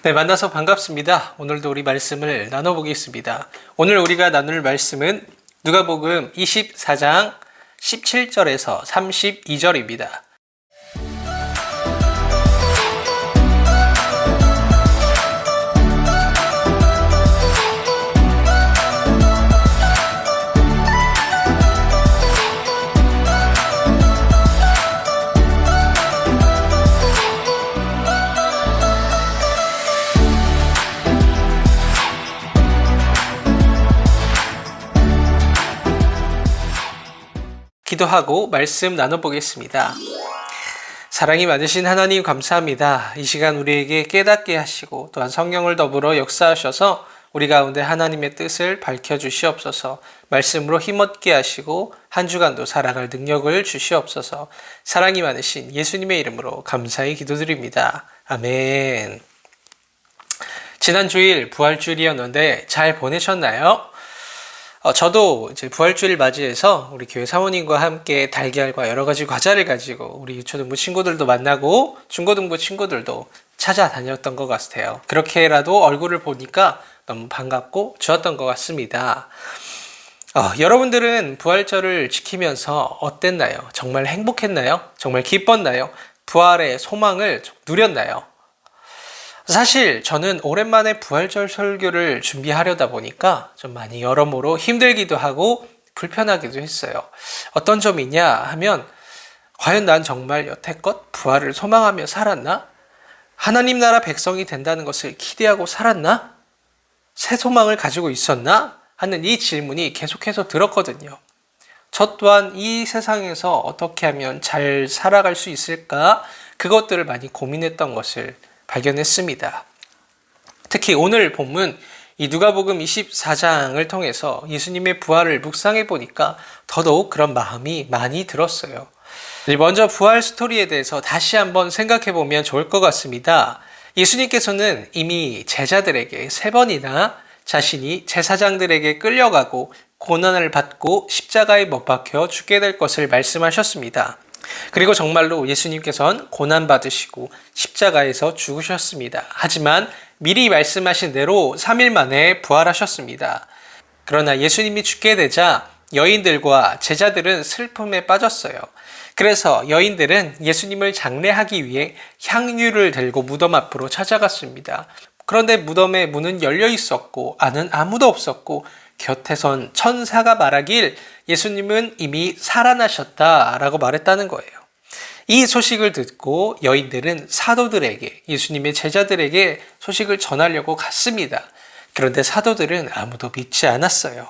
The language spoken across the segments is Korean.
네, 만나서 반갑습니다. 오늘도 우리 말씀을 나눠보겠습니다. 오늘 우리가 나눌 말씀은 누가복음 24장 17절에서 32절입니다. 기도하고 말씀 나눠보겠습니다. 사랑이 많으신 하나님 감사합니다. 이 시간 우리에게 깨닫게 하시고 또한 성령을 더불어 역사하셔서 우리 가운데 하나님의 뜻을 밝혀주시옵소서. 말씀으로 힘없게 하시고 한 주간도 살아갈 능력을 주시옵소서. 사랑이 많으신 예수님의 이름으로 감사히 기도드립니다. 아멘. 지난 주일 부활주일이었는데 잘 보내셨나요? 저도 이제 부활주일 맞이해서 우리 교회 사모님과 함께 달걀과 여러 가지 과자를 가지고 우리 유초등부 친구들도 만나고 중고등부 친구들도 찾아다녔던 것 같아요. 그렇게라도 얼굴을 보니까 너무 반갑고 좋았던 것 같습니다. 여러분들은 부활절을 지키면서 어땠나요? 정말 행복했나요? 정말 기뻤나요? 부활의 소망을 누렸나요? 사실 저는 오랜만에 부활절 설교를 준비하려다 보니까 좀 많이 여러모로 힘들기도 하고 불편하기도 했어요. 어떤 점이냐 하면 과연 난 정말 여태껏 부활을 소망하며 살았나? 하나님 나라 백성이 된다는 것을 기대하고 살았나? 새 소망을 가지고 있었나? 하는 이 질문이 계속해서 들었거든요. 저 또한 이 세상에서 어떻게 하면 잘 살아갈 수 있을까? 그것들을 많이 고민했던 것을 발견했습니다. 특히 오늘 본문 이 누가복음 24장을 통해서 예수님의 부활을 묵상해 보니까 더더욱 그런 마음이 많이 들었어요. 먼저 부활 스토리에 대해서 다시 한번 생각해 보면 좋을 것 같습니다. 예수님께서는 이미 제자들에게 3번이나 자신이 제사장들에게 끌려가고 고난을 받고 십자가에 못 박혀 죽게 될 것을 말씀하셨습니다. 그리고 정말로 예수님께서는 고난받으시고 십자가에서 죽으셨습니다. 하지만 미리 말씀하신 대로 3일 만에 부활하셨습니다. 그러나 예수님이 죽게 되자 여인들과 제자들은 슬픔에 빠졌어요. 그래서 여인들은 예수님을 장례하기 위해 향유를 들고 무덤 앞으로 찾아갔습니다. 그런데 무덤의 문은 열려 있었고 안은 아무도 없었고 곁에선 천사가 말하길 예수님은 이미 살아나셨다라고 말했다는 거예요. 이 소식을 듣고 여인들은 사도들에게, 예수님의 제자들에게 소식을 전하려고 갔습니다. 그런데 사도들은 아무도 믿지 않았어요.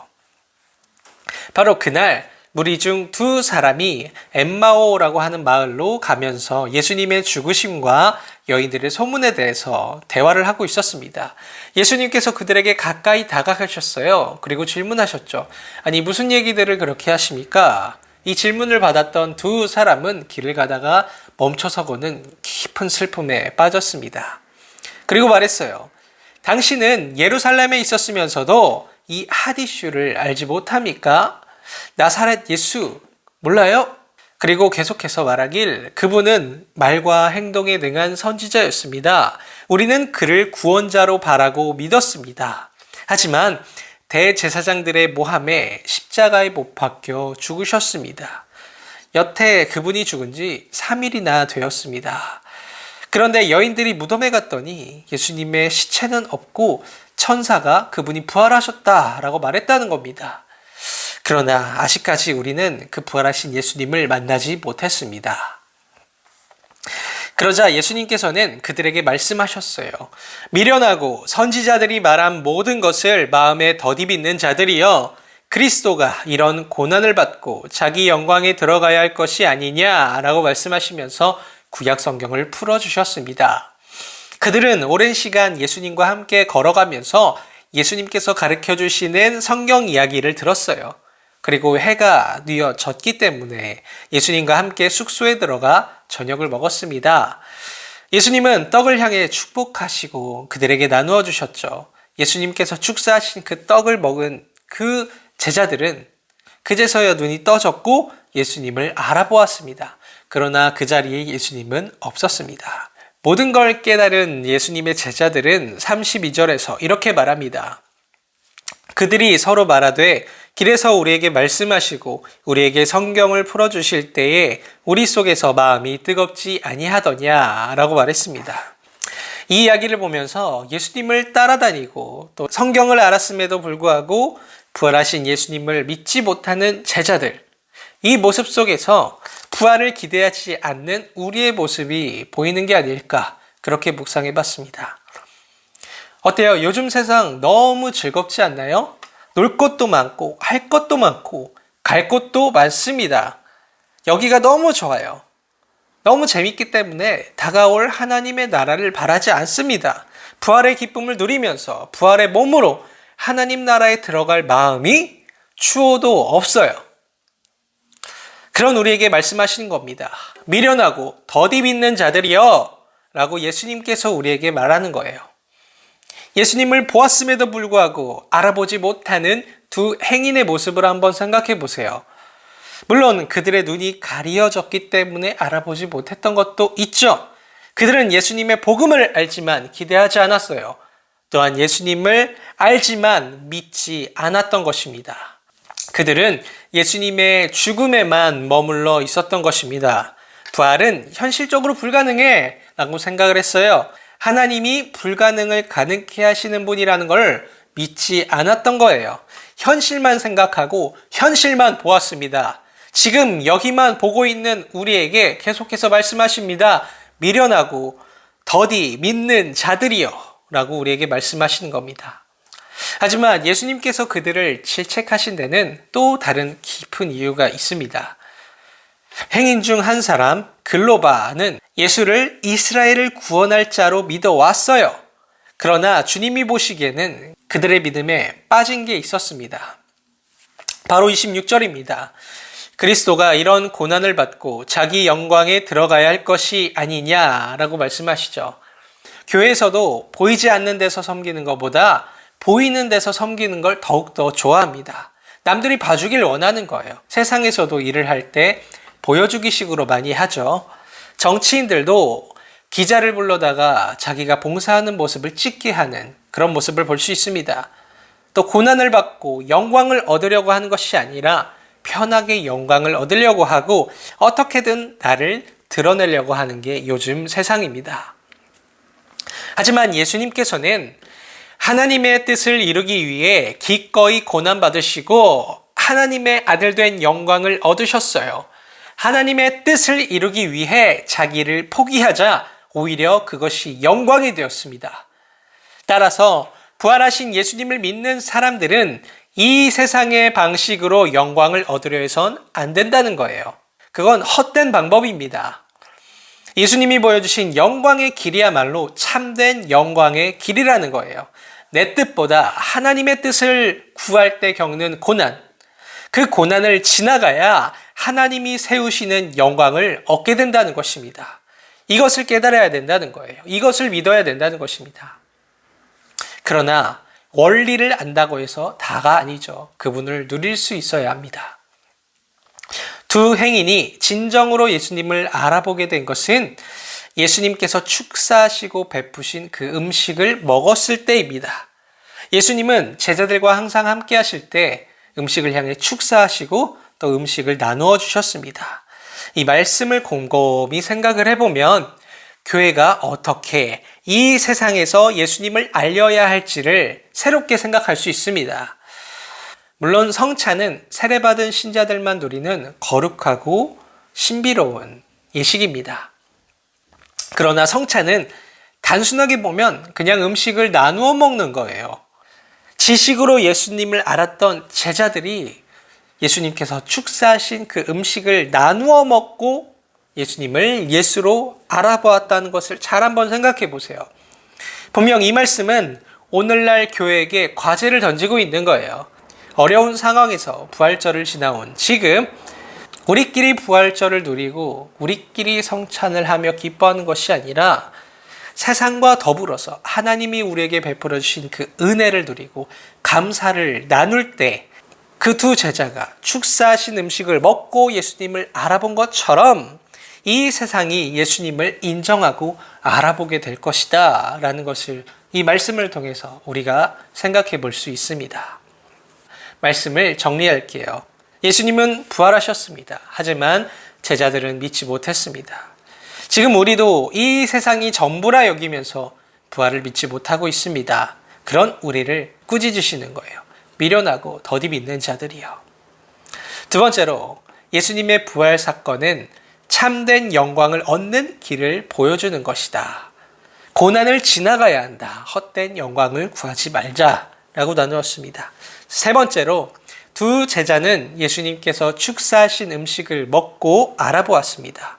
바로 그날 무리 중 2사람이 엠마오라고 하는 마을로 가면서 예수님의 죽으심과 여인들의 소문에 대해서 대화를 하고 있었습니다. 예수님께서 그들에게 가까이 다가가셨어요. 그리고 질문하셨죠. 아니 무슨 얘기들을 그렇게 하십니까? 이 질문을 받았던 2사람은 길을 가다가 멈춰서고는 깊은 슬픔에 빠졌습니다. 그리고 말했어요. 당신은 예루살렘에 있었으면서도 이 핫이슈를 알지 못합니까? 나사렛 예수 몰라요? 그리고 계속해서 말하길 그분은 말과 행동에 능한 선지자였습니다. 우리는 그를 구원자로 바라고 믿었습니다. 하지만 대제사장들의 모함에 십자가에 못 박혀 죽으셨습니다. 여태 그분이 죽은 지 3일이나 되었습니다. 그런데 여인들이 무덤에 갔더니 예수님의 시체는 없고 천사가 그분이 부활하셨다라고 말했다는 겁니다. 그러나 아직까지 우리는 그 부활하신 예수님을 만나지 못했습니다. 그러자 예수님께서는 그들에게 말씀하셨어요. 미련하고 선지자들이 말한 모든 것을 마음에 덧입는 자들이여, 그리스도가 이런 고난을 받고 자기 영광에 들어가야 할 것이 아니냐라고 말씀하시면서 구약 성경을 풀어주셨습니다. 그들은 오랜 시간 예수님과 함께 걸어가면서 예수님께서 가르쳐 주시는 성경 이야기를 들었어요. 그리고 해가 뉘어 졌기 때문에 예수님과 함께 숙소에 들어가 저녁을 먹었습니다. 예수님은 떡을 향해 축복하시고 그들에게 나누어 주셨죠. 예수님께서 축사하신 그 떡을 먹은 그 제자들은 그제서야 눈이 떠졌고 예수님을 알아보았습니다. 그러나 그 자리에 예수님은 없었습니다. 모든 걸 깨달은 예수님의 제자들은 32절에서 이렇게 말합니다. 그들이 서로 말하되 길에서 우리에게 말씀하시고 우리에게 성경을 풀어주실 때에 우리 속에서 마음이 뜨겁지 아니하더냐 라고 말했습니다. 이 이야기를 보면서 예수님을 따라다니고 또 성경을 알았음에도 불구하고 부활하신 예수님을 믿지 못하는 제자들, 이 모습 속에서 부활을 기대하지 않는 우리의 모습이 보이는 게 아닐까, 그렇게 묵상해 봤습니다. 어때요? 요즘 세상 너무 즐겁지 않나요? 놀 것도 많고 할 것도 많고 갈 곳도 많습니다. 여기가 너무 좋아요. 너무 재밌기 때문에 다가올 하나님의 나라를 바라지 않습니다. 부활의 기쁨을 누리면서 부활의 몸으로 하나님 나라에 들어갈 마음이 추호도 없어요. 그런 우리에게 말씀하시는 겁니다. 미련하고 더디 믿는 자들이여 라고 예수님께서 우리에게 말하는 거예요. 예수님을 보았음에도 불구하고 알아보지 못하는 두 행인의 모습을 한번 생각해 보세요. 물론 그들의 눈이 가리어졌기 때문에 알아보지 못했던 것도 있죠. 그들은 예수님의 복음을 알지만 기대하지 않았어요. 또한 예수님을 알지만 믿지 않았던 것입니다. 그들은 예수님의 죽음에만 머물러 있었던 것입니다. 부활은 현실적으로 불가능해 라고 생각을 했어요. 하나님이 불가능을 가능케 하시는 분이라는 걸 믿지 않았던 거예요. 현실만 생각하고 현실만 보았습니다. 지금 여기만 보고 있는 우리에게 계속해서 말씀하십니다. 미련하고 더디 믿는 자들이여 라고 우리에게 말씀하시는 겁니다. 하지만 예수님께서 그들을 질책하신 데는 또 다른 깊은 이유가 있습니다. 행인 중 한 사람 글로바는 예수를 이스라엘을 구원할 자로 믿어왔어요. 그러나 주님이 보시기에는 그들의 믿음에 빠진 게 있었습니다. 바로 26절입니다. 그리스도가 이런 고난을 받고 자기 영광에 들어가야 할 것이 아니냐라고 말씀하시죠. 교회에서도 보이지 않는 데서 섬기는 것보다 보이는 데서 섬기는 걸 더욱더 좋아합니다. 남들이 봐주길 원하는 거예요. 세상에서도 일을 할 때 보여주기식으로 많이 하죠. 정치인들도 기자를 불러다가 자기가 봉사하는 모습을 찍게 하는 그런 모습을 볼 수 있습니다. 또 고난을 받고 영광을 얻으려고 하는 것이 아니라 편하게 영광을 얻으려고 하고 어떻게든 나를 드러내려고 하는 게 요즘 세상입니다. 하지만 예수님께서는 하나님의 뜻을 이루기 위해 기꺼이 고난받으시고 하나님의 아들 된 영광을 얻으셨어요. 하나님의 뜻을 이루기 위해 자기를 포기하자 오히려 그것이 영광이 되었습니다. 따라서 부활하신 예수님을 믿는 사람들은 이 세상의 방식으로 영광을 얻으려 해선 안 된다는 거예요. 그건 헛된 방법입니다. 예수님이 보여주신 영광의 길이야말로 참된 영광의 길이라는 거예요. 내 뜻보다 하나님의 뜻을 구할 때 겪는 고난, 그 고난을 지나가야 하나님이 세우시는 영광을 얻게 된다는 것입니다. 이것을 깨달아야 된다는 거예요. 이것을 믿어야 된다는 것입니다. 그러나 원리를 안다고 해서 다가 아니죠. 그분을 누릴 수 있어야 합니다. 두 행인이 진정으로 예수님을 알아보게 된 것은 예수님께서 축사하시고 베푸신 그 음식을 먹었을 때입니다. 예수님은 제자들과 항상 함께 하실 때 음식을 향해 축사하시고 또 음식을 나누어 주셨습니다. 이 말씀을 곰곰이 생각을 해보면 교회가 어떻게 이 세상에서 예수님을 알려야 할지를 새롭게 생각할 수 있습니다. 물론 성찬은 세례받은 신자들만 누리는 거룩하고 신비로운 예식입니다. 그러나 성찬은 단순하게 보면 그냥 음식을 나누어 먹는 거예요. 지식으로 예수님을 알았던 제자들이 예수님께서 축사하신 그 음식을 나누어 먹고 예수님을 예수로 알아보았다는 것을 잘 한번 생각해 보세요. 분명 이 말씀은 오늘날 교회에게 과제를 던지고 있는 거예요. 어려운 상황에서 부활절을 지나온 지금 우리끼리 부활절을 누리고 우리끼리 성찬을 하며 기뻐하는 것이 아니라 세상과 더불어서 하나님이 우리에게 베풀어 주신 그 은혜를 누리고 감사를 나눌 때 그 두 제자가 축사하신 음식을 먹고 예수님을 알아본 것처럼 이 세상이 예수님을 인정하고 알아보게 될 것이다 라는 것을 이 말씀을 통해서 우리가 생각해 볼 수 있습니다. 말씀을 정리할게요. 예수님은 부활하셨습니다. 하지만 제자들은 믿지 못했습니다. 지금 우리도 이 세상이 전부라 여기면서 부활을 믿지 못하고 있습니다. 그런 우리를 꾸짖으시는 거예요. 미련하고 더디 믿는 자들이요. 두 번째로 예수님의 부활 사건은 참된 영광을 얻는 길을 보여주는 것이다. 고난을 지나가야 한다. 헛된 영광을 구하지 말자라고 나누었습니다. 세 번째로 두 제자는 예수님께서 축사하신 음식을 먹고 알아보았습니다.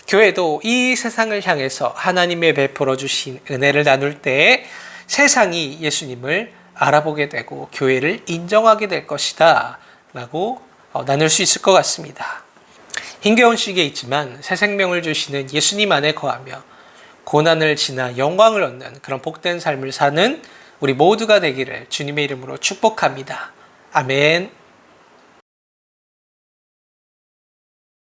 교회도 이 세상을 향해서 하나님의 베풀어 주신 은혜를 나눌 때 세상이 예수님을 알아보게 되고 교회를 인정하게 될 것이다 라고 나눌 수 있을 것 같습니다. 힘겨운 시기에 있지만 새 생명을 주시는 예수님 안에 거하며 고난을 지나 영광을 얻는 그런 복된 삶을 사는 우리 모두가 되기를 주님의 이름으로 축복합니다. 아멘.